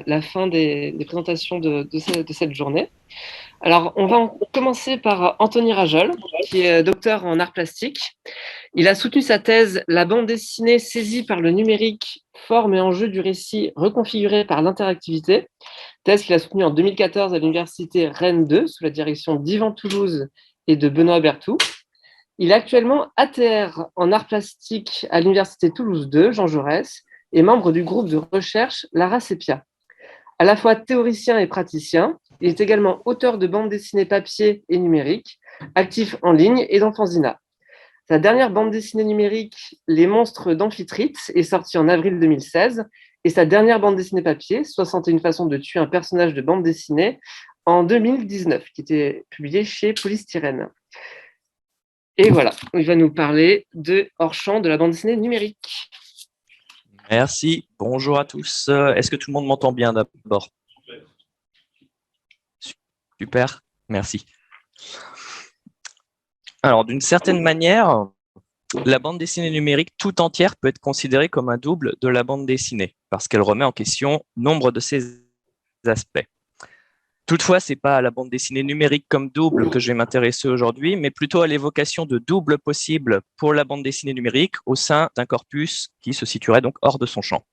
la fin des présentations de cette journée. Alors, on va commencer par Anthony Rajol, qui est docteur en arts plastiques. Il a soutenu sa thèse « La bande dessinée saisie par le numérique, forme et enjeu du récit reconfiguré par l'interactivité », thèse qu'il a soutenue en 2014 à l'université Rennes 2, sous la direction d'Yvan Toulouse et de Benoît Berthoud. Il est actuellement ATR en arts plastiques à l'université Toulouse 2, Jean Jaurès, et membre du groupe de recherche Lara Sepia. À la fois théoricien et praticien, il est également auteur de bandes dessinées papier et numérique, actif en ligne et dans Fanzina. Sa dernière bande dessinée numérique, Les monstres d'Amphitrite, est sortie en avril 2016, et sa dernière bande dessinée papier, 61 façons de tuer un personnage de bande dessinée, en 2019, qui était publiée chez Polystyrène. Et voilà, il va nous parler de hors-champ de la bande dessinée numérique. Merci, bonjour à tous. Est-ce que tout le monde m'entend bien d'abord? Super, merci. Alors, d'une certaine manière, la bande dessinée numérique tout entière peut être considérée comme un double de la bande dessinée, parce qu'elle remet en question nombre de ses aspects. Toutefois, ce n'est pas à la bande dessinée numérique comme double que je vais m'intéresser aujourd'hui, mais plutôt à l'évocation de doubles possibles pour la bande dessinée numérique au sein d'un corpus qui se situerait donc hors de son champ.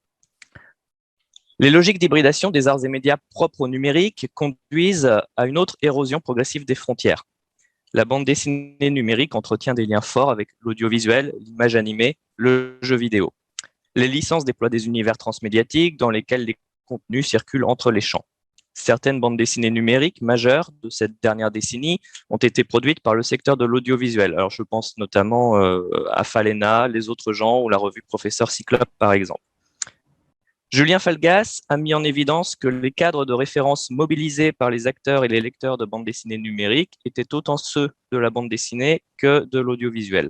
Les logiques d'hybridation des arts et médias propres au numérique conduisent à une autre érosion progressive des frontières. La bande dessinée numérique entretient des liens forts avec l'audiovisuel, l'image animée, le jeu vidéo. Les licences déploient des univers transmédiatiques dans lesquels les contenus circulent entre les champs. Certaines bandes dessinées numériques majeures de cette dernière décennie ont été produites par le secteur de l'audiovisuel. Alors, je pense notamment à Falena, Les Autres Gens ou la revue Professeur Cyclope, par exemple. Julien Falgas a mis en évidence que les cadres de référence mobilisés par les acteurs et les lecteurs de bande dessinée numérique étaient autant ceux de la bande dessinée que de l'audiovisuel.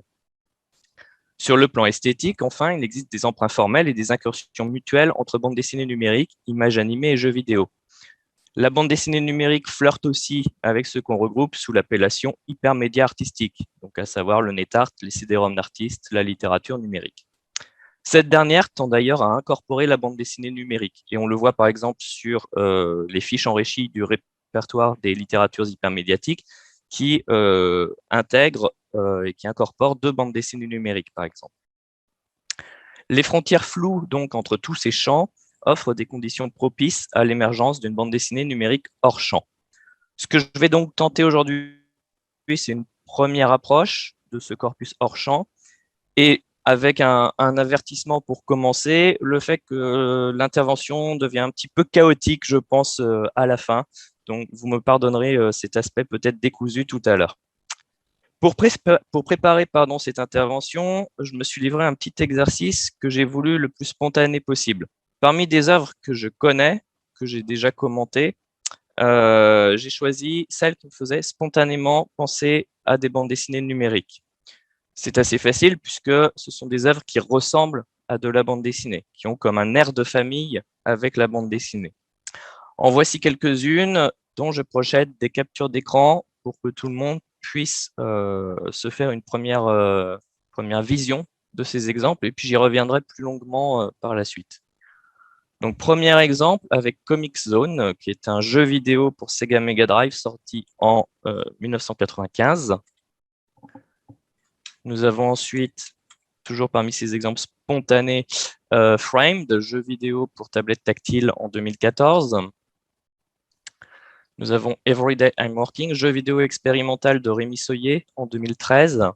Sur le plan esthétique, enfin, il existe des emprunts formels et des incursions mutuelles entre bande dessinée numérique, images animées et jeux vidéo. La bande dessinée numérique flirte aussi avec ce qu'on regroupe sous l'appellation hypermédia artistique, donc à savoir le net art, les CD-ROM d'artistes, la littérature numérique. Cette dernière tend d'ailleurs à incorporer la bande dessinée numérique, et on le voit par exemple sur les fiches enrichies du répertoire des littératures hypermédiatiques qui intègrent et qui incorporent 2 bandes dessinées numériques, par exemple. Les frontières floues donc entre tous ces champs offrent des conditions propices à l'émergence d'une bande dessinée numérique hors champ. Ce que je vais donc tenter aujourd'hui, c'est une première approche de ce corpus hors champ, et avec un avertissement pour commencer, le fait que l'intervention devient un petit peu chaotique, je pense, à la fin. Donc, vous me pardonnerez cet aspect peut-être décousu tout à l'heure. Pour préparer cette intervention, je me suis livré à un petit exercice que j'ai voulu le plus spontané possible. Parmi des œuvres que je connais, que j'ai déjà commentées, j'ai choisi celles qui me faisaient spontanément penser à des bandes dessinées numériques. C'est assez facile puisque ce sont des œuvres qui ressemblent à de la bande dessinée, qui ont comme un air de famille avec la bande dessinée. En voici quelques-unes dont je projette des captures d'écran pour que tout le monde puisse se faire une première vision de ces exemples, et puis j'y reviendrai plus longuement par la suite. Donc, premier exemple avec Comix Zone, qui est un jeu vidéo pour Sega Mega Drive sorti en 1995. Nous avons ensuite, toujours parmi ces exemples spontanés, Framed, jeu vidéo pour tablette tactile en 2014. Nous avons Everyday I'm Working, jeu vidéo expérimental de Rémi Soyer en 2013.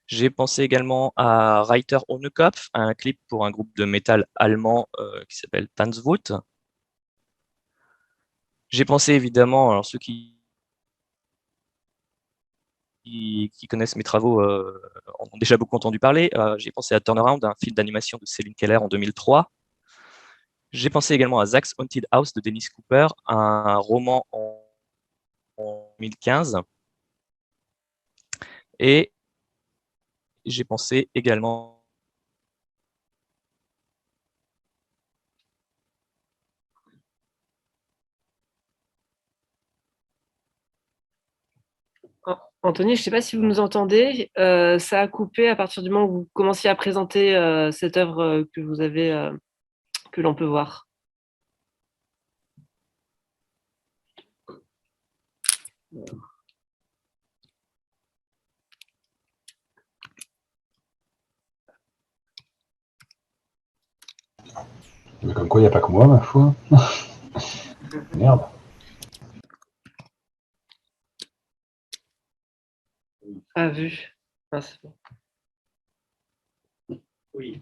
J'ai pensé également à Reiter ohne Kopf, un clip pour un groupe de métal allemand qui s'appelle Tanzwut. J'ai pensé évidemment, alors ceux qui connaissent mes travaux en ont déjà beaucoup entendu parler. J'ai pensé à Turnaround, un film d'animation de Céline Keller en 2003. J'ai pensé également à Zack's Haunted House de Dennis Cooper, un roman en 2015. Et j'ai pensé également Anthony, je ne sais pas si vous nous entendez. Ça a coupé à partir du moment où vous commenciez à présenter cette œuvre que vous avez, que l'on peut voir. Mais comme quoi, il n'y a pas que moi, ma foi. Merde. Ah, vu. Ah, c'est bon. Oui.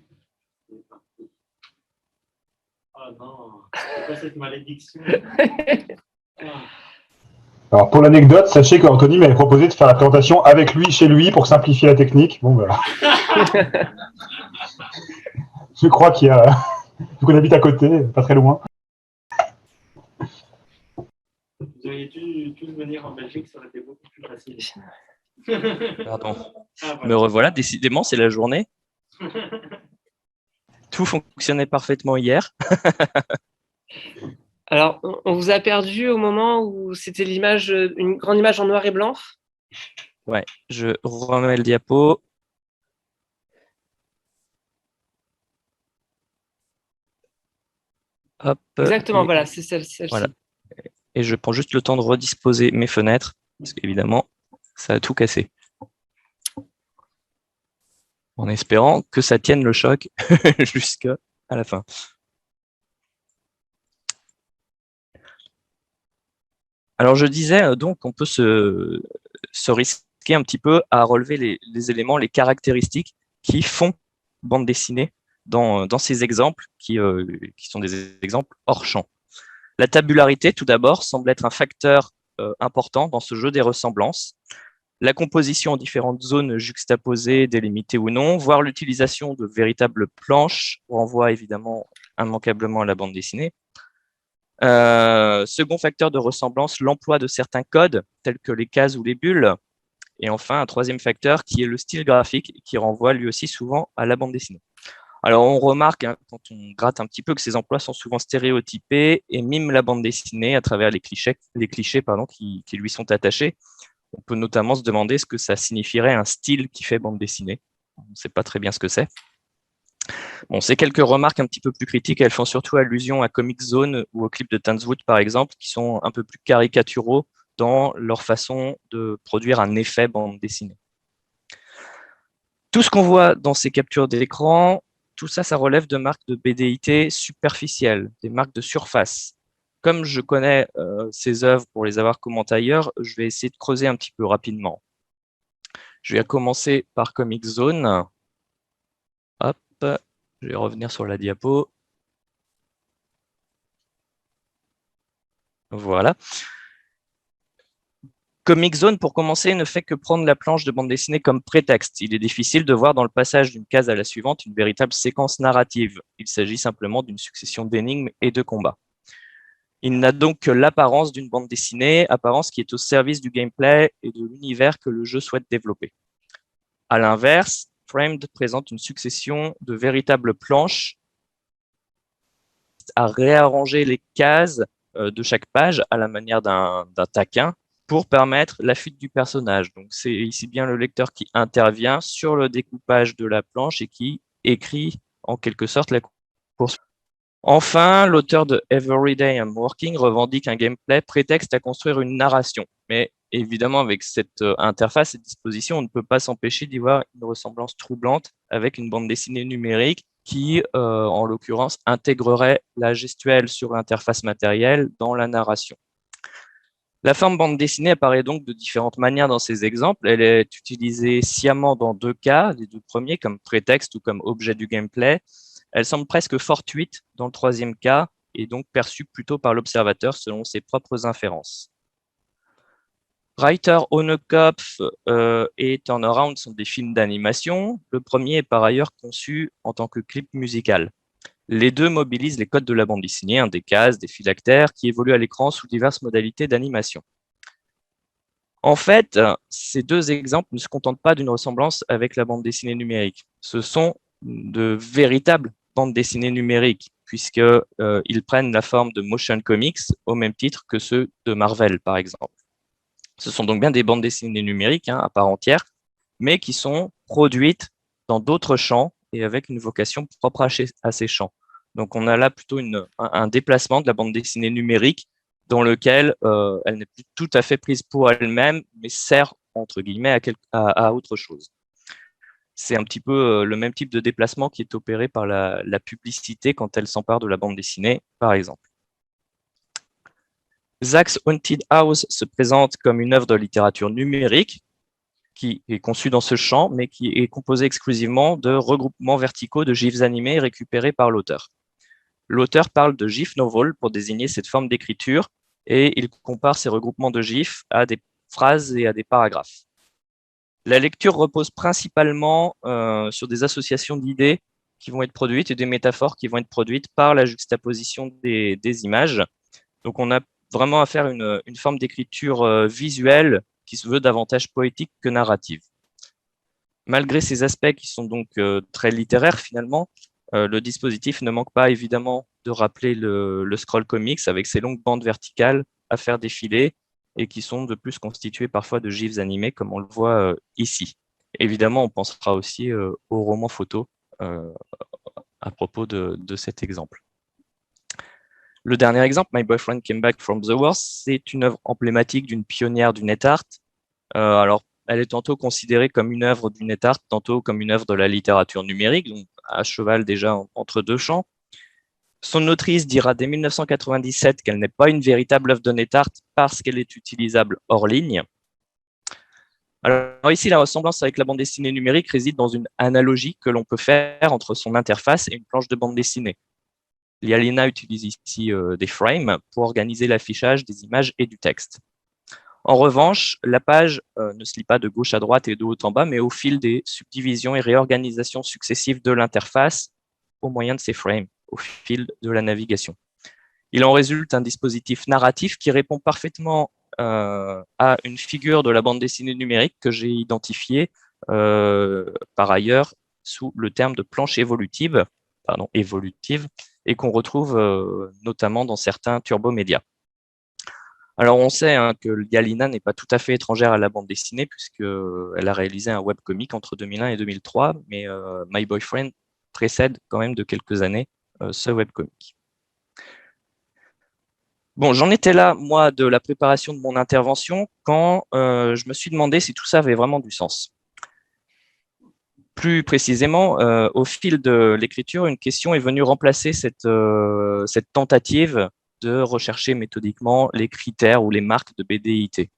Oh non, c'est quoi cette malédiction? Alors, pour l'anecdote, sachez qu'Anthony m'avait proposé de faire la présentation avec lui, chez lui, pour simplifier la technique. Bon, bah. Je crois qu'il y a. Vu qu'on habite à côté, pas très loin. Vous auriez dû tous venir en Belgique, ça aurait été beaucoup plus facile. Pardon. Ah, voilà. Me revoilà, décidément, c'est la journée. Tout fonctionnait parfaitement hier. Alors, on vous a perdu au moment où c'était l'image, une grande image en noir et blanc. Ouais, je remets le diapo. Hop. Exactement, Et voilà, c'est celle-ci. voilà. Et je prends juste le temps de redisposer mes fenêtres, parce qu'évidemment, ça a tout cassé. En espérant que ça tienne le choc jusqu'à la fin. Alors je disais donc on peut se risquer un petit peu à relever les éléments, les caractéristiques qui font bande dessinée dans ces exemples qui sont des exemples hors champ. La tabularité, tout d'abord, semble être un facteur important dans ce jeu des ressemblances. La composition en différentes zones juxtaposées, délimitées ou non, voire l'utilisation de véritables planches renvoie évidemment immanquablement à la bande dessinée. Second facteur de ressemblance, l'emploi de certains codes, tels que les cases ou les bulles. Et enfin, un troisième facteur qui est le style graphique, qui renvoie lui aussi souvent à la bande dessinée. Alors, on remarque, hein, quand on gratte un petit peu, que ces emplois sont souvent stéréotypés et miment la bande dessinée à travers les clichés qui lui sont attachés. On peut notamment se demander ce que ça signifierait un style qui fait bande dessinée. On ne sait pas très bien ce que c'est. Bon, ces quelques remarques un petit peu plus critiques, elles font surtout allusion à Comic Zone ou au clip de Tanzwood, par exemple, qui sont un peu plus caricaturaux dans leur façon de produire un effet bande dessinée. Tout ce qu'on voit dans ces captures d'écran, tout ça, ça relève de marques de BDIT superficielles, des marques de surface. Comme je connais ces œuvres pour les avoir commentées ailleurs, je vais essayer de creuser un petit peu rapidement. Je vais commencer par Comic Zone. Hop, je vais revenir sur la diapo. Voilà. Comic Zone, pour commencer, ne fait que prendre la planche de bande dessinée comme prétexte. Il est difficile de voir dans le passage d'une case à la suivante une véritable séquence narrative. Il s'agit simplement d'une succession d'énigmes et de combats. Il n'a donc que l'apparence d'une bande dessinée, apparence qui est au service du gameplay et de l'univers que le jeu souhaite développer. À l'inverse, Framed présente une succession de véritables planches à réarranger les cases de chaque page à la manière d'un taquin pour permettre la fuite du personnage. Donc c'est ici bien le lecteur qui intervient sur le découpage de la planche et qui écrit en quelque sorte la course. Enfin, l'auteur de Everyday I'm Working revendique un gameplay prétexte à construire une narration. Mais évidemment, avec cette interface et disposition, on ne peut pas s'empêcher d'y voir une ressemblance troublante avec une bande dessinée numérique qui, en l'occurrence, intégrerait la gestuelle sur l'interface matérielle dans la narration. La forme bande dessinée apparaît donc de différentes manières dans ces exemples. Elle est utilisée sciemment dans deux cas, les deux premiers comme prétexte ou comme objet du gameplay. Elle semble presque fortuite dans le troisième cas et donc perçue plutôt par l'observateur selon ses propres inférences. Reiter, Honekopf et Turnaround sont des films d'animation. Le premier est par ailleurs conçu en tant que clip musical. Les deux mobilisent les codes de la bande dessinée, des cases, des phylactères, qui évoluent à l'écran sous diverses modalités d'animation. En fait, ces deux exemples ne se contentent pas d'une ressemblance avec la bande dessinée numérique. Ce sont de véritables bandes dessinées numériques, puisqu'ils prennent la forme de motion comics au même titre que ceux de Marvel, par exemple. Ce sont donc bien des bandes dessinées numériques à part entière, mais qui sont produites dans d'autres champs et avec une vocation propre à ces champs. Donc on a là plutôt un déplacement de la bande dessinée numérique dans lequel elle n'est plus tout à fait prise pour elle-même, mais sert, entre guillemets, à autre chose. C'est un petit peu le même type de déplacement qui est opéré par la publicité quand elle s'empare de la bande dessinée, par exemple. Zach's Haunted House se présente comme une œuvre de littérature numérique qui est conçue dans ce champ, mais qui est composée exclusivement de regroupements verticaux de gifs animés récupérés par l'auteur. L'auteur parle de GIF novel pour désigner cette forme d'écriture et il compare ces regroupements de gifs à des phrases et à des paragraphes. La lecture repose principalement sur des associations d'idées qui vont être produites et des métaphores qui vont être produites par la juxtaposition des images. Donc, on a vraiment à faire une forme d'écriture visuelle qui se veut davantage poétique que narrative. Malgré ces aspects qui sont donc très littéraires finalement, le dispositif ne manque pas évidemment de rappeler le scroll comics avec ses longues bandes verticales à faire défiler et qui sont de plus constituées parfois de gifs animés comme on le voit ici. Évidemment, on pensera aussi au roman photo à propos de cet exemple. Le dernier exemple, My Boyfriend Came Back from the Wars, c'est une œuvre emblématique d'une pionnière du net art. Alors, elle est tantôt considérée comme une œuvre du net art, tantôt comme une œuvre de la littérature numérique, donc à cheval déjà entre deux champs. Son autrice dira dès 1997 qu'elle n'est pas une véritable œuvre de net art parce qu'elle est utilisable hors ligne. Alors ici, la ressemblance avec la bande dessinée numérique réside dans une analogie que l'on peut faire entre son interface et une planche de bande dessinée. Lialina utilise ici des frames pour organiser l'affichage des images et du texte. En revanche, la page ne se lit pas de gauche à droite et de haut en bas, mais au fil des subdivisions et réorganisations successives de l'interface au moyen de ces frames, au fil de la navigation. Il en résulte un dispositif narratif qui répond parfaitement à une figure de la bande dessinée numérique que j'ai identifiée par ailleurs sous le terme de planche évolutive, et qu'on retrouve notamment dans certains turbomédias. Alors, on sait que Lialina n'est pas tout à fait étrangère à la bande dessinée, puisqu'elle a réalisé un webcomic entre 2001 et 2003, mais My Boyfriend précède quand même de quelques années ce webcomic. Bon, j'en étais là, moi, de la préparation de mon intervention, quand je me suis demandé si tout ça avait vraiment du sens. Plus précisément, au fil de l'écriture, une question est venue remplacer cette tentative de rechercher méthodiquement les critères ou les marques de BDIT.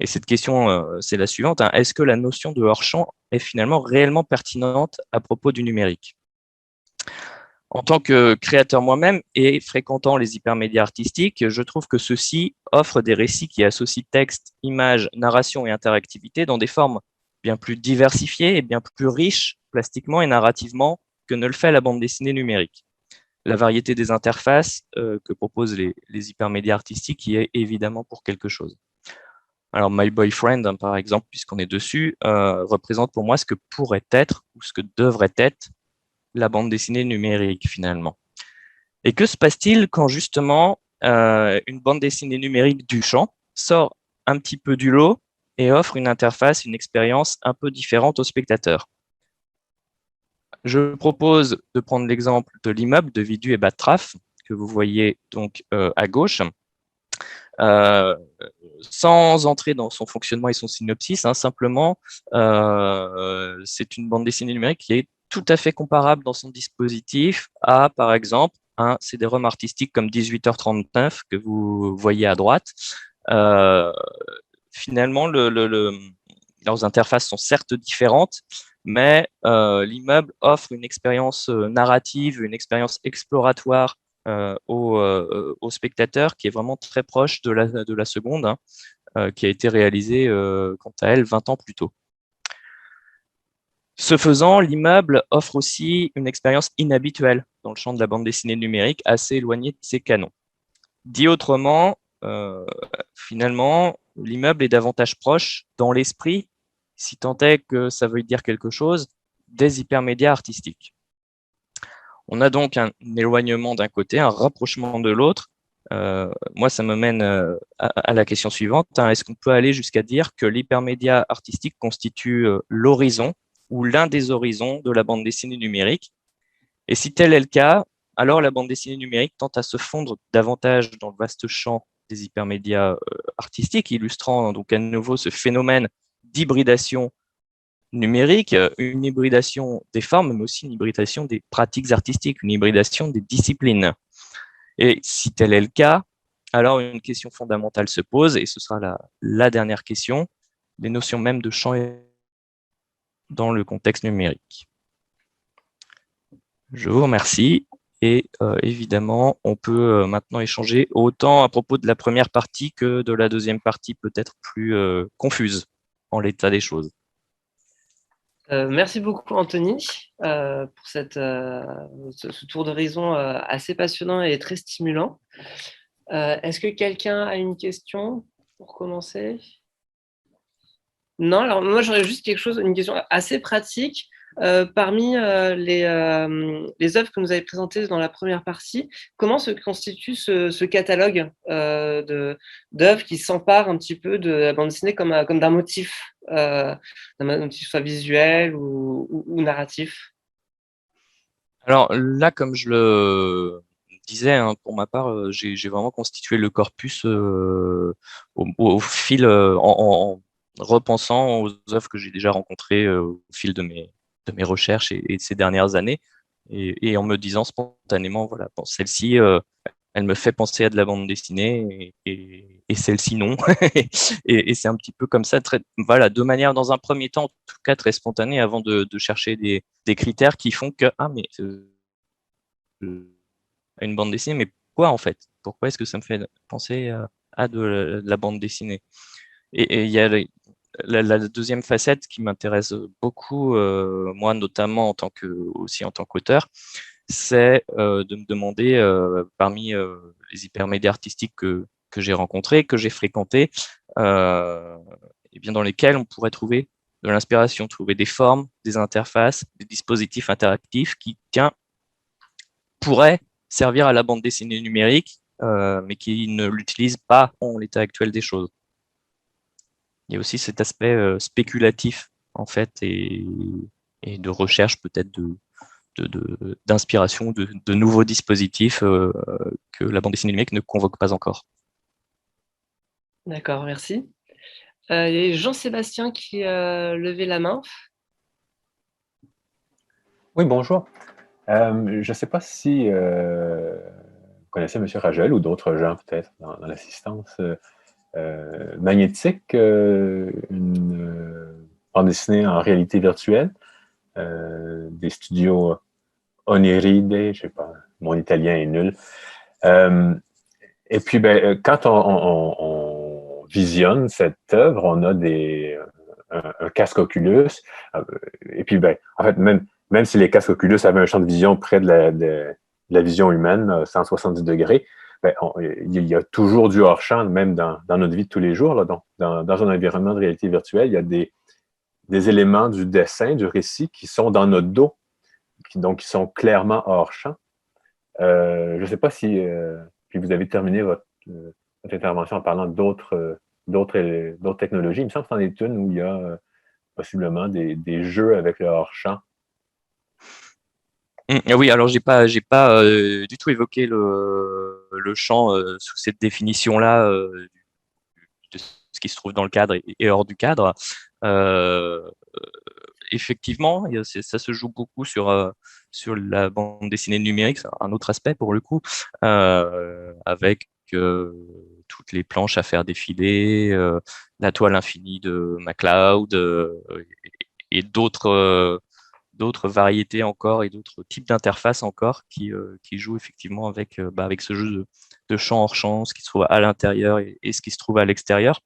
Et cette question, c'est la suivante. Est-ce que la notion de hors-champ est finalement réellement pertinente à propos du numérique ? En tant que créateur moi-même et fréquentant les hypermédias artistiques, je trouve que ceux-ci offrent des récits qui associent texte, images, narration et interactivité dans des formes bien plus diversifiées et bien plus riches plastiquement et narrativement que ne le fait la bande dessinée numérique. La variété des interfaces que proposent les hypermédias artistiques y est évidemment pour quelque chose. Alors, My Boyfriend, par exemple, puisqu'on est dessus, représente pour moi ce que pourrait être ou ce que devrait être la bande dessinée numérique, finalement. Et que se passe-t-il quand, justement, une bande dessinée numérique du champ sort un petit peu du lot et offre une interface, une expérience un peu différente au spectateur? Je propose de prendre l'exemple de l'immeuble de Vidu et Batraf, que vous voyez donc à gauche. Sans entrer dans son fonctionnement et son synopsis, simplement, c'est une bande dessinée numérique qui est tout à fait comparable dans son dispositif à, par exemple, un CD-ROM artistique comme 18h39 que vous voyez à droite. Finalement, leurs interfaces sont certes différentes, mais l'immeuble offre une expérience narrative, une expérience exploratoire au spectateur qui est vraiment très proche de la seconde, qui a été réalisée, quant à elle, 20 ans plus tôt. Ce faisant, l'immeuble offre aussi une expérience inhabituelle dans le champ de la bande dessinée numérique, assez éloignée de ses canons. Dit autrement, finalement, l'immeuble est davantage proche dans l'esprit, si tant est que ça veuille dire quelque chose, des hypermédias artistiques. On a donc un éloignement d'un côté, un rapprochement de l'autre. Moi, ça me mène à la question suivante. Est-ce qu'on peut aller jusqu'à dire que l'hypermédia artistique constitue l'horizon ou l'un des horizons de la bande dessinée numérique? Et si tel est le cas, alors la bande dessinée numérique tente à se fondre davantage dans le vaste champ des hypermédias artistiques, illustrant donc à nouveau ce phénomène d'hybridation numérique, une hybridation des formes, mais aussi une hybridation des pratiques artistiques, une hybridation des disciplines. Et si tel est le cas, alors une question fondamentale se pose, et ce sera la dernière question, les notions même de champ dans le contexte numérique. Je vous remercie. Et évidemment, on peut maintenant échanger autant à propos de la première partie que de la deuxième partie, peut-être plus confuse en l'état des choses. Merci beaucoup, Anthony, pour ce tour d'horizon assez passionnant et très stimulant. Est-ce que quelqu'un a une question pour commencer? Non, alors moi j'aurais juste une question assez pratique. Parmi les œuvres que vous avez présentées dans la première partie, comment se constitue ce catalogue d'œuvres qui s'emparent un petit peu de la bande dessinée comme d'un motif, soit visuel ou narratif? Alors là, comme je le disais, hein, pour ma part, j'ai vraiment constitué le corpus au fil, en repensant aux œuvres que j'ai déjà rencontrées au fil de mes recherches et de ces dernières années, et en me disant spontanément, voilà, bon, celle-ci, elle me fait penser à de la bande dessinée, et celle-ci non. Et c'est un petit peu comme ça, voilà, de manière, dans un premier temps, en tout cas très spontanée, avant de chercher des critères qui font que, ah, mais à une bande dessinée, mais pourquoi en fait? Pourquoi est-ce que ça me fait penser à de la bande dessinée? Et il y a la deuxième facette qui m'intéresse beaucoup, moi notamment aussi en tant qu'auteur, c'est de me demander parmi les hypermédias artistiques que j'ai rencontrés, que j'ai fréquentés, et bien dans lesquels on pourrait trouver de l'inspiration, trouver des formes, des interfaces, des dispositifs interactifs qui, tiens, pourraient servir à la bande dessinée numérique, mais qui ne l'utilisent pas en l'état actuel des choses. Il y a aussi cet aspect spéculatif, en fait, et de recherche peut-être d'inspiration de nouveaux dispositifs que la bande dessinée numérique ne convoque pas encore. D'accord, merci. Il y a Jean-Sébastien qui a levé la main. Oui, bonjour. Je ne sais pas si vous connaissez M. Ragel ou d'autres gens peut-être dans l'assistance. Magnétique, une bande dessinée en réalité virtuelle, des studios Oniride, je ne sais pas, mon italien est nul. Et puis, quand on visionne cette œuvre, on a un casque Oculus. Et puis, en fait, même si les casques Oculus avaient un champ de vision près de la vision humaine, 170 degrés, il y a toujours du hors-champ, même dans notre vie de tous les jours. Là, donc, dans un environnement de réalité virtuelle, il y a des éléments du dessin, du récit qui sont dans notre dos, qui sont clairement hors-champ. Je ne sais pas si puis vous avez terminé votre intervention en parlant d'autres technologies. Il me semble que c'en est une où il y a possiblement des jeux avec le hors-champ. Oui, alors j'ai pas du tout évoqué le champ sous cette définition-là de ce qui se trouve dans le cadre et hors du cadre. Effectivement, ça se joue beaucoup sur la bande dessinée numérique, c'est un autre aspect pour le coup, avec toutes les planches à faire défiler, la toile infinie de MacLeod et d'autres variétés encore et d'autres types d'interfaces encore qui jouent effectivement avec ce jeu de champ hors champ, ce qui se trouve à l'intérieur et ce qui se trouve à l'extérieur.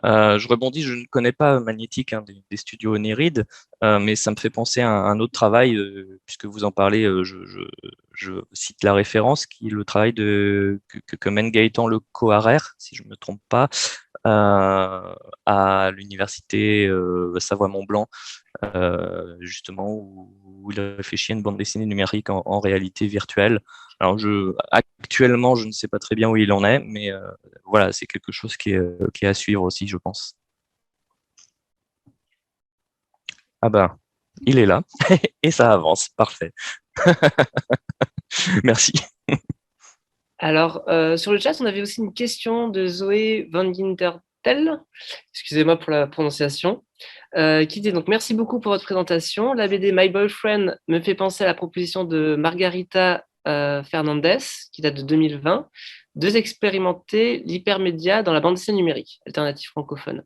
Je rebondis, je ne connais pas Magnétique, hein, des studios Oniride, mais ça me fait penser à un autre travail, puisque vous en parlez, je cite la référence, qui est le travail que mène Gaëtan Le Coharer, si je ne me trompe pas, à l'université Savoie-Mont-Blanc, justement, où il réfléchit à une bande dessinée numérique en réalité virtuelle. Alors, actuellement, je ne sais pas très bien où il en est, mais voilà, c'est quelque chose qui est à suivre aussi, je pense. Ah ben, il est là, et ça avance, parfait. Merci. Alors, sur le chat, on avait aussi une question de Zoé Van Gintertel, excusez-moi pour la prononciation, qui dit donc merci beaucoup pour votre présentation. La BD My Boyfriend me fait penser à la proposition de Margarita Fernandez, qui date de 2020, d'expérimenter l'hypermédia dans la bande dessinée numérique, alternative francophone.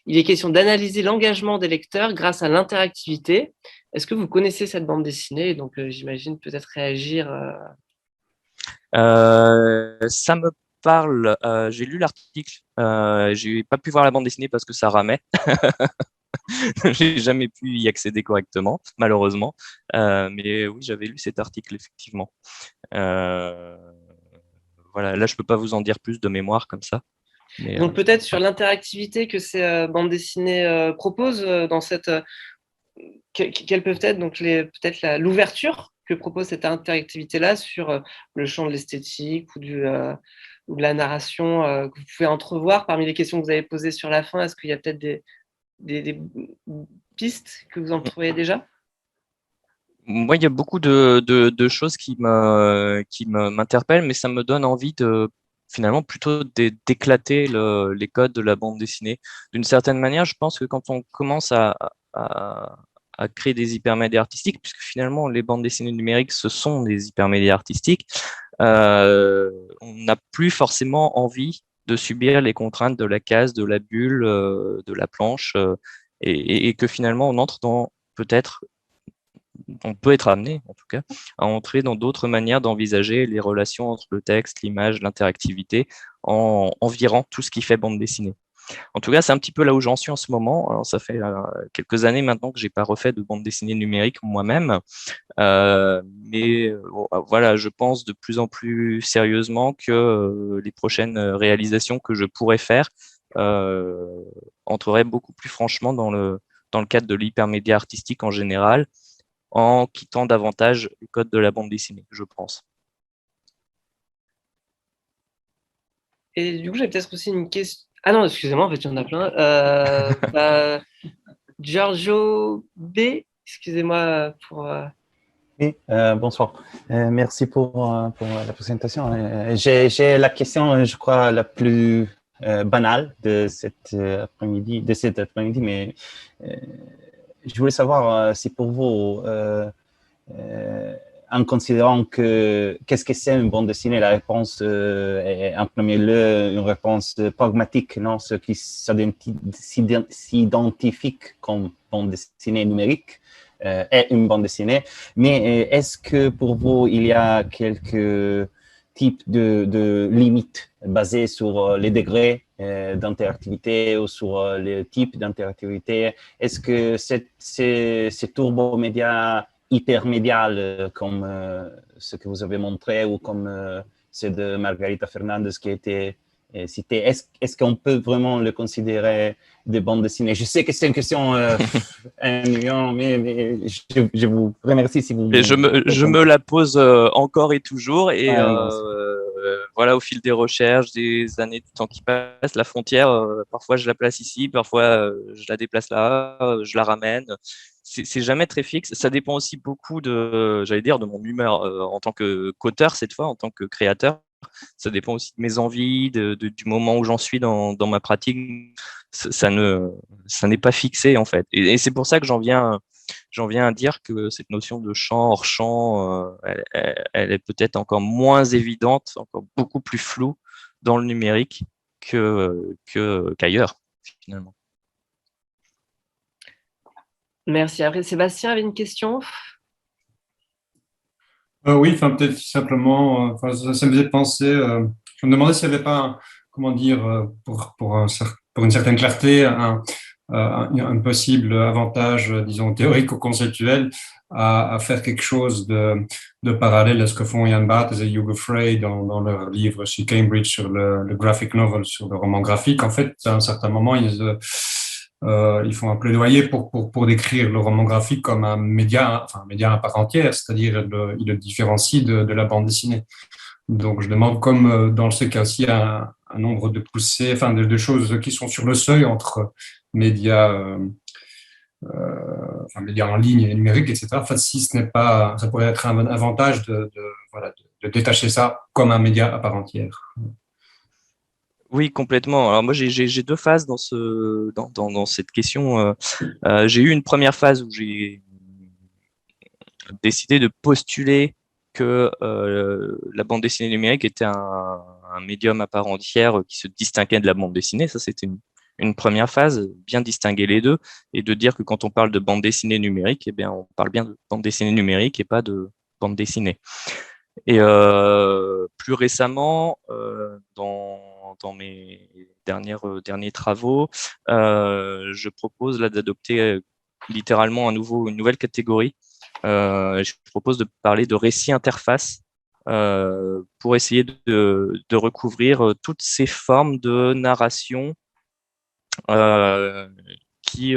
Il est question d'analyser l'engagement des lecteurs grâce à l'interactivité. Est-ce que vous connaissez cette bande dessinée? Donc, j'imagine peut-être réagir. Ça me parle. J'ai lu l'article. J'ai pas pu voir la bande dessinée parce que ça ramait. J'ai jamais pu y accéder correctement, malheureusement. Mais oui, j'avais lu cet article effectivement. Voilà, là je peux pas vous en dire plus de mémoire comme ça. Mais, donc peut-être sur l'interactivité que ces bandes dessinées proposent dans cette quelles peuvent être donc peut-être l'ouverture que propose cette interactivité-là sur le champ de l'esthétique ou de la narration que vous pouvez entrevoir parmi les questions que vous avez posées sur la fin. Est-ce qu'il y a peut-être des pistes que vous entrevoyez déjà? moi, il y a beaucoup de choses qui m'interpellent, mais ça me donne envie de finalement plutôt d'éclater les codes de la bande dessinée. D'une certaine manière, je pense que quand on commence à créer des hypermédias artistiques, puisque finalement les bandes dessinées numériques, ce sont des hypermédias artistiques, on n'a plus forcément envie de subir les contraintes de la case, de la bulle, de la planche, et que finalement on entre dans peut-être on peut être amené, en tout cas, à entrer dans d'autres manières d'envisager les relations entre le texte, l'image, l'interactivité, en virant tout ce qui fait bande dessinée. En tout cas, c'est un petit peu là où j'en suis en ce moment. Alors, ça fait quelques années maintenant que j'ai pas refait de bande dessinée numérique moi-même, mais bon, voilà, je pense de plus en plus sérieusement que les prochaines réalisations que je pourrais faire entreraient beaucoup plus franchement dans le cadre de l'hypermédia artistique en général, en quittant davantage le code de la bande dessinée, je pense. Et du coup, j'ai peut-être aussi une question. Ah non, excusez-moi, en fait, il y en a plein. Giorgio B, excusez-moi pour. Oui, bonsoir. Merci pour la présentation. J'ai la question, je crois, la plus banale de cet après-midi, mais je voulais savoir si pour vous, en considérant qu'est-ce que c'est une bande dessinée, la réponse est en premier lieu une réponse pragmatique, non? Ceux qui s'identifient comme bande dessinée numérique est une bande dessinée. Mais est-ce que pour vous, il y a quelques types de limites basées sur les degrés d'interactivité ou sur le type d'interactivité? Est-ce que ces turbomédias hypermédial comme ce que vous avez montré ou comme c'est de Margarita Fernandez qui a été cité. Est-ce qu'on peut vraiment le considérer des bandes dessinées? Je sais que c'est une question ennuyante, mais je vous remercie si vous... Je me la pose encore et toujours, et voilà, au fil des recherches, des années, du temps qui passe, la frontière, parfois je la place ici, parfois je la déplace là, je la ramène. C'est jamais très fixe. Ça dépend aussi beaucoup j'allais dire, de mon humeur en tant qu'auteur cette fois, en tant que créateur. Ça dépend aussi de mes envies, du moment où j'en suis dans ma pratique. Ça n'est pas fixé en fait. Et c'est pour ça que j'en viens à dire que cette notion de champ hors champ, elle est peut-être encore moins évidente, encore beaucoup plus floue dans le numérique qu'ailleurs finalement. Merci. Après, Sébastien avait une question. Oui, enfin peut-être simplement, ça me faisait penser, je me demandais s'il n'y avait pas, comment dire, pour une certaine clarté, un possible avantage, disons, théorique ou conceptuel à faire quelque chose de parallèle à ce que font Ian Barthes et Hugo Frey dans leur livre sur Cambridge sur le graphic novel, sur le roman graphique. En fait, à un certain moment, ils font un plaidoyer pour décrire le roman graphique comme un média à part entière, c'est-à-dire ils le différencient de la bande dessinée. Donc, je demande, comme dans ce cas-ci, un nombre de poussées, de choses qui sont sur le seuil entre médias, médias en ligne et numérique, etc. Enfin, si ce n'est pas, ça pourrait être un avantage de détacher ça comme un média à part entière. Oui, complètement. Alors moi, j'ai deux phases dans cette question. J'ai eu une première phase où j'ai décidé de postuler que la bande dessinée numérique était un médium à part entière qui se distinguait de la bande dessinée. Ça, c'était une première phase, bien distinguer les deux, et de dire que quand on parle de bande dessinée numérique, eh bien, on parle bien de bande dessinée numérique et pas de bande dessinée. Et plus récemment, dans mes derniers travaux, je propose là d'adopter littéralement une nouvelle catégorie. Je propose de parler de récit interface pour essayer de recouvrir toutes ces formes de narration euh, qui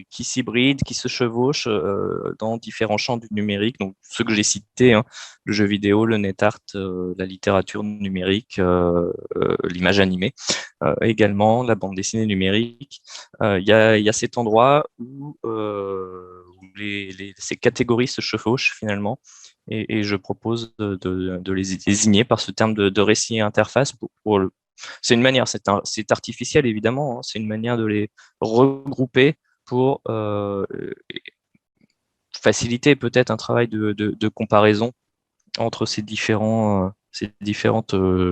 s'hybrident, qui se chevauchent dans différents champs du numérique. Donc, ceux que j'ai cités, hein, le jeu vidéo, le net art, la littérature numérique, l'image animée, également la bande dessinée numérique. Il y a cet endroit où ces catégories se chevauchent finalement. Et je propose de les désigner par ce terme de récit interface c'est une manière, c'est artificiel évidemment, hein, c'est une manière de les regrouper pour faciliter peut-être un travail de comparaison entre ces différentes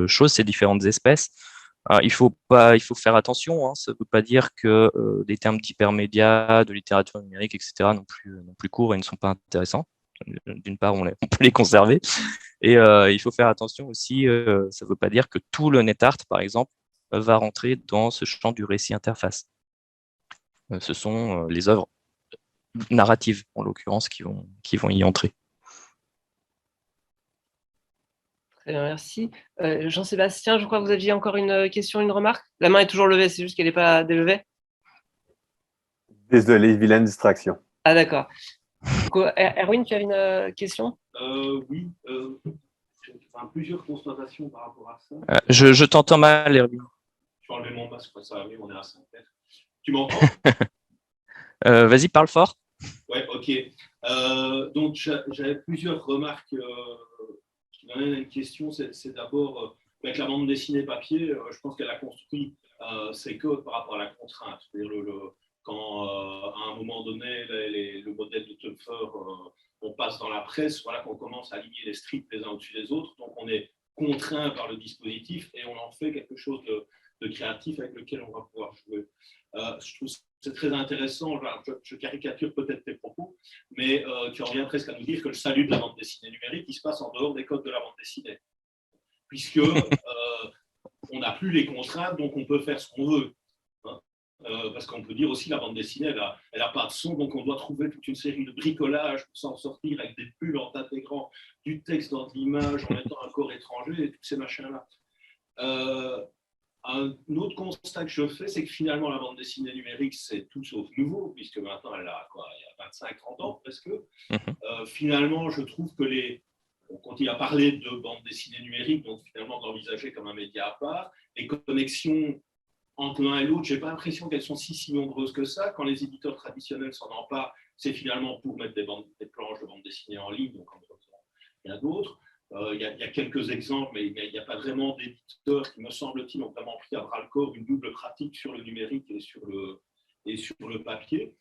choses, ces différentes espèces. Il faut faire attention, hein, ça ne veut pas dire que les termes d'hypermédia, de littérature numérique, etc. non plus courts et ne sont pas intéressants. D'une part, on peut les conserver. Et il faut faire attention aussi, ça ne veut pas dire que tout le net art, par exemple, va rentrer dans ce champ du récit interface. Ce sont les œuvres narratives, en l'occurrence, qui vont y entrer. Très bien, merci. Jean-Sébastien, je crois que vous aviez encore une question, une remarque. La main est toujours levée, c'est juste qu'elle n'est pas délevée. Désolé, vilaine distraction. Ah, d'accord. Erwin, tu as une question? Oui, plusieurs constatations par rapport à ça. Je t'entends mal, Erwin. Je vais enlever mon masque, ça va mieux, on est à 5 mètres. Tu m'entends? Vas-y, parle fort. Ouais, ok. Donc, j'avais plusieurs remarques qui m'amènent à une question. C'est d'abord, avec la bande dessinée papier, je pense qu'elle a construit ses codes par rapport à la contrainte. C'est-à-dire quand, à un moment donné, le modèle de Töpfer, on passe dans la presse, voilà qu'on commence à aligner les strips les uns au-dessus des autres. Donc, on est contraint par le dispositif et on en fait quelque chose de créatif avec lequel on va pouvoir jouer. Je trouve c'est très intéressant, je caricature peut-être tes propos, mais tu en viens presque à nous dire que le salut de la bande dessinée numérique, il se passe en dehors des codes de la bande dessinée, puisque on n'a plus les contraintes, donc on peut faire ce qu'on veut. Hein. Parce qu'on peut dire aussi la bande dessinée, elle n'a pas de son, donc on doit trouver toute une série de bricolages pour s'en sortir avec des bulles en intégrant du texte dans de l'image, en mettant un corps étranger et tous ces machins-là. Un autre constat que je fais, c'est que finalement, la bande dessinée numérique, c'est tout sauf nouveau, puisque maintenant, elle a il y a 25-30 ans presque. Finalement, je trouve que on continue à parler de bande dessinée numérique, donc finalement d'envisager comme un média à part. Les connexions entre l'un et l'autre, je n'ai pas l'impression qu'elles sont si nombreuses que ça. Quand les éditeurs traditionnels s'en emparent, c'est finalement pour mettre des planches de bande dessinée en ligne, donc en faisant rien d'autre. Il y a quelques exemples, mais il n'y a pas vraiment d'éditeurs qui, me semble-t-il, ont vraiment pris à bras-le-corps une double pratique sur le numérique et sur le papier.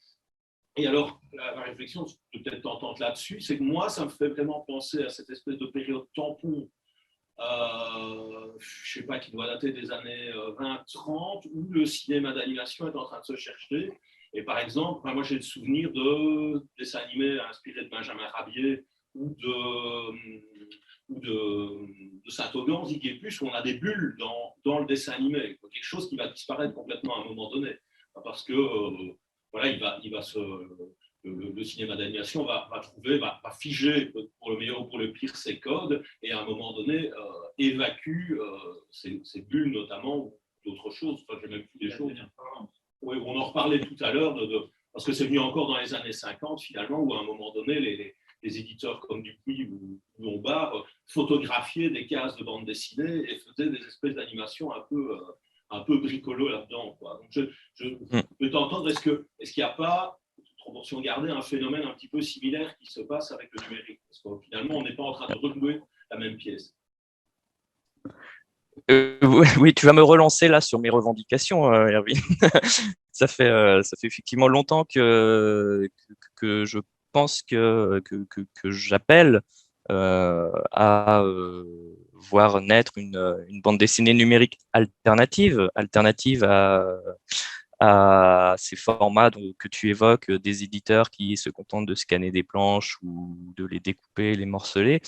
Et alors, la réflexion, peut-être t'entendre là-dessus, c'est que moi, ça me fait vraiment penser à cette espèce de période tampon, je ne sais pas, qui doit dater des années 20-30, où le cinéma d'animation est en train de se chercher. Et par exemple, moi, j'ai le souvenir de dessins animés inspirés de Benjamin Rabier ou de Saint-Augan, Zig et Puce, où on a des bulles dans le dessin animé, quelque chose qui va disparaître complètement à un moment donné, parce que voilà, le cinéma d'animation va figer, pour le meilleur ou pour le pire, ses codes, et à un moment donné évacue ces bulles notamment, ou d'autres choses, enfin, je n'ai même plus des choses. Oui, on en reparlait tout à l'heure, parce que c'est venu encore dans les années 50 finalement, où à un moment donné, les éditeurs comme Dupuis ou Lombard photographiaient des cases de bande dessinée et faisaient des espèces d'animations un peu bricolo là-dedans. Donc je peux t'entendre, est-ce qu'il n'y a pas, proportion gardée, un phénomène un petit peu similaire qui se passe avec le numérique? Parce que finalement, on n'est pas en train de renouer la même pièce. Oui, tu vas me relancer là sur mes revendications, Erwin. Ça fait effectivement longtemps que je pense que j'appelle à voir naître une bande dessinée numérique alternative à ces formats que tu évoques, des éditeurs qui se contentent de scanner des planches ou de les découper, les morceler.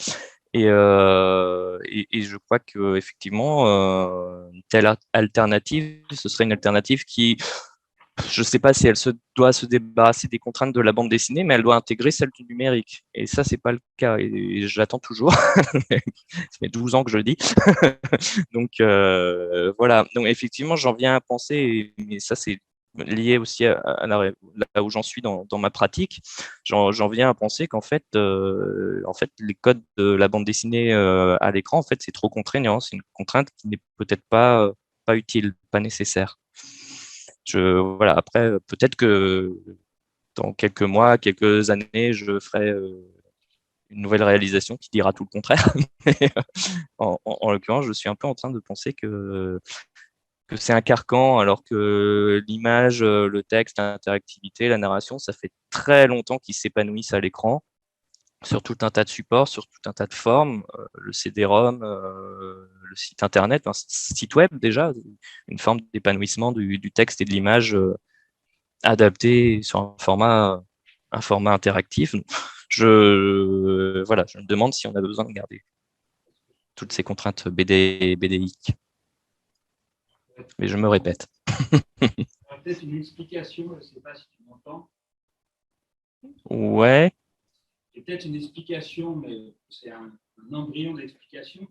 Et je crois que effectivement, une telle alternative, ce serait une alternative qui, je ne sais pas si elle doit se débarrasser des contraintes de la bande dessinée, mais elle doit intégrer celle du numérique. Et ça, c'est pas le cas. Et j'attends toujours. Ça fait 12 ans que je le dis. Donc voilà. Donc effectivement, j'en viens à penser, mais ça c'est lié aussi là où j'en suis dans ma pratique. J'en viens à penser qu'en fait, les codes de la bande dessinée à l'écran, en fait, c'est trop contraignant. C'est une contrainte qui n'est peut-être pas utile, pas nécessaire. Voilà. Après, peut-être que dans quelques mois, quelques années, je ferai une nouvelle réalisation qui dira tout le contraire. Mais, en l'occurrence, je suis un peu en train de penser que c'est un carcan, alors que l'image, le texte, l'interactivité, la narration, ça fait très longtemps qu'ils s'épanouissent à l'écran, sur tout un tas de supports, sur tout un tas de formes, le CD-ROM, le site internet, un site web déjà, une forme d'épanouissement du texte et de l'image adapté sur un format interactif. Voilà, je me demande si on a besoin de garder toutes ces contraintes BDiques. Mais je me répète. Peut-être une explication, je ne sais pas si tu m'entends. Ouais. Peut-être une explication, mais c'est un embryon d'explication.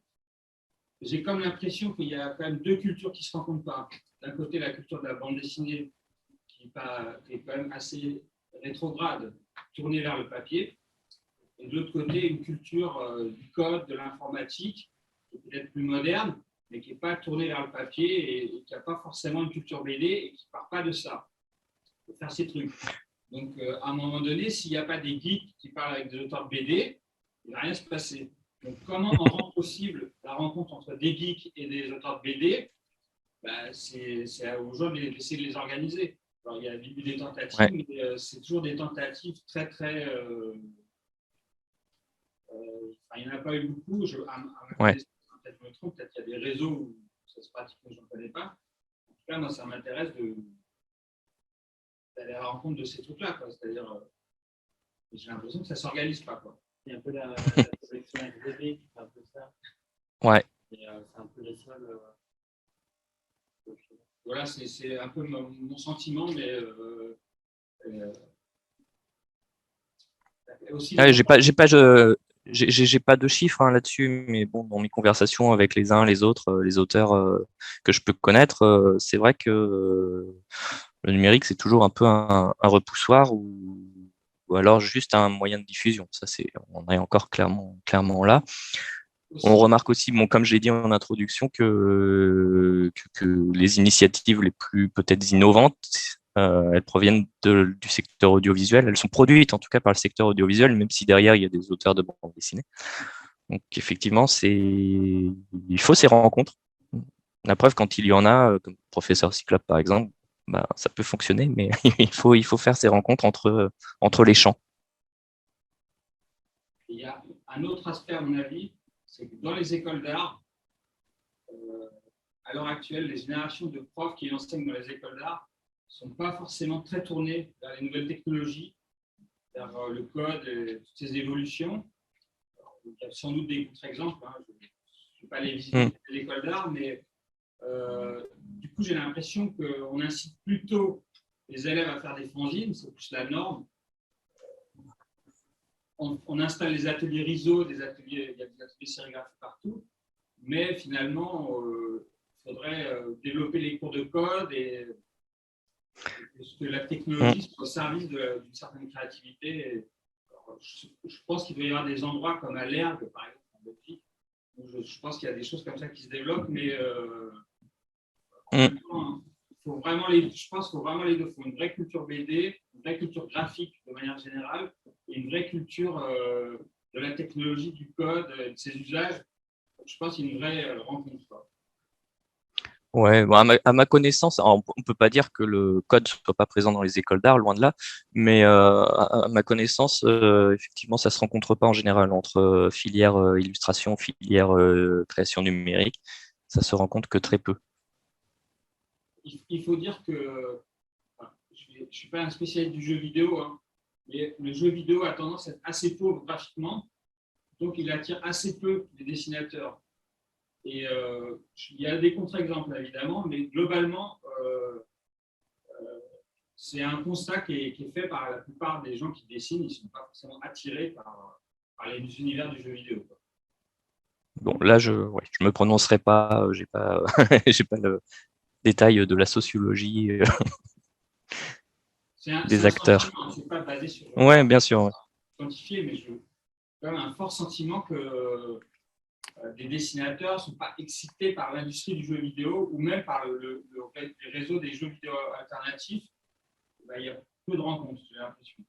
J'ai comme l'impression qu'il y a quand même deux cultures qui ne se rencontrent pas. D'un côté, la culture de la bande dessinée qui est quand même assez rétrograde, tournée vers le papier. Et de l'autre côté, une culture du code, de l'informatique, qui est peut-être plus moderne, mais qui n'est pas tournée vers le papier et qui n'a pas forcément une culture BD et qui ne part pas de ça, de faire ces trucs. Donc, à un moment donné, s'il n'y a pas des geeks qui parlent avec des auteurs de BD, il ne va rien se passer. Donc, comment on rend possible la rencontre entre des geeks et des auteurs de BD? C'est aux gens d'essayer de les organiser. Alors, il y a des tentatives, ouais. Mais c'est toujours des tentatives très, très... il n'y en a pas eu beaucoup. Ouais. Peut-être je me trompe, peut-être qu'il y a des réseaux où ça se pratique, mais je n'en connais pas. En tout cas, moi, ça m'intéresse d'aller à la rencontre de ces trucs-là. C'est-à-dire, j'ai l'impression que ça ne s'organise pas. Quoi. Il y a un peu la collection FDB qui fait un peu ça. Ouais. Et, c'est un peu les seuls. Voilà, c'est un peu mon sentiment, mais aussi. J'ai pas de chiffres là-dessus, mais bon, dans mes conversations avec les uns, les autres, les auteurs que je peux connaître, c'est vrai que le numérique, c'est toujours un peu un repoussoir ou alors juste un moyen de diffusion. Ça, on est encore clairement là. On remarque aussi, bon, comme je l'ai dit en introduction, que les initiatives les plus peut-être innovantes, elles proviennent du secteur audiovisuel. Elles sont produites en tout cas par le secteur audiovisuel, même si derrière il y a des auteurs de bande dessinée. Donc effectivement, il faut ces rencontres. La preuve, quand il y en a, comme Professeur Cyclope par exemple, ça peut fonctionner, mais il faut faire ces rencontres entre les champs. Il y a un autre aspect, à mon avis, c'est que dans les écoles d'art, à l'heure actuelle, les générations de profs qui enseignent dans les écoles d'art ne sont pas forcément très tournés vers les nouvelles technologies, vers le code et toutes ces évolutions. Alors, il y a sans doute des contre-exemples. Hein. Je ne suis pas allé visiter l'école d'art, mais du coup, j'ai l'impression qu'on incite plutôt les élèves à faire des fanzines, c'est plus la norme. On installe les ateliers RISO, il y a des ateliers sérigraphiques partout, mais finalement, il faudrait développer les cours de code et que la technologie soit au service d'une certaine créativité. Alors, je pense qu'il doit y avoir des endroits comme à l'Ergue, par exemple, en Belgique, où je pense qu'il y a des choses comme ça qui se développent, mais je pense qu'il faut vraiment les deux. Il faut une vraie culture BD, une vraie culture graphique de manière générale, et une vraie culture de la technologie, du code, de ses usages. Je pense qu'il y a une vraie rencontre. Ouais, bon, à ma connaissance, on ne peut pas dire que le code ne soit pas présent dans les écoles d'art, loin de là, mais à ma connaissance, effectivement, ça ne se rencontre pas en général entre filière illustration, filière création numérique. Ça se rencontre que très peu. Il faut dire que je ne suis pas un spécialiste du jeu vidéo, hein, mais le jeu vidéo a tendance à être assez pauvre graphiquement, donc il attire assez peu les dessinateurs. Et il y a des contre-exemples, évidemment, mais globalement, c'est un constat qui est fait par la plupart des gens qui dessinent. Ils ne sont pas forcément attirés par les univers du jeu vidéo. Bon, là, je me prononcerai pas, j'ai pas, j'ai pas le détail de la sociologie des acteurs. C'est pas basé sur ouais, bien sûr. Ouais. Quantifié, mais j'ai quand même un fort sentiment que des dessinateurs ne sont pas excités par l'industrie du jeu vidéo ou même par les réseaux des jeux vidéo alternatifs. Ben, il y a peu de rencontres, j'ai l'impression.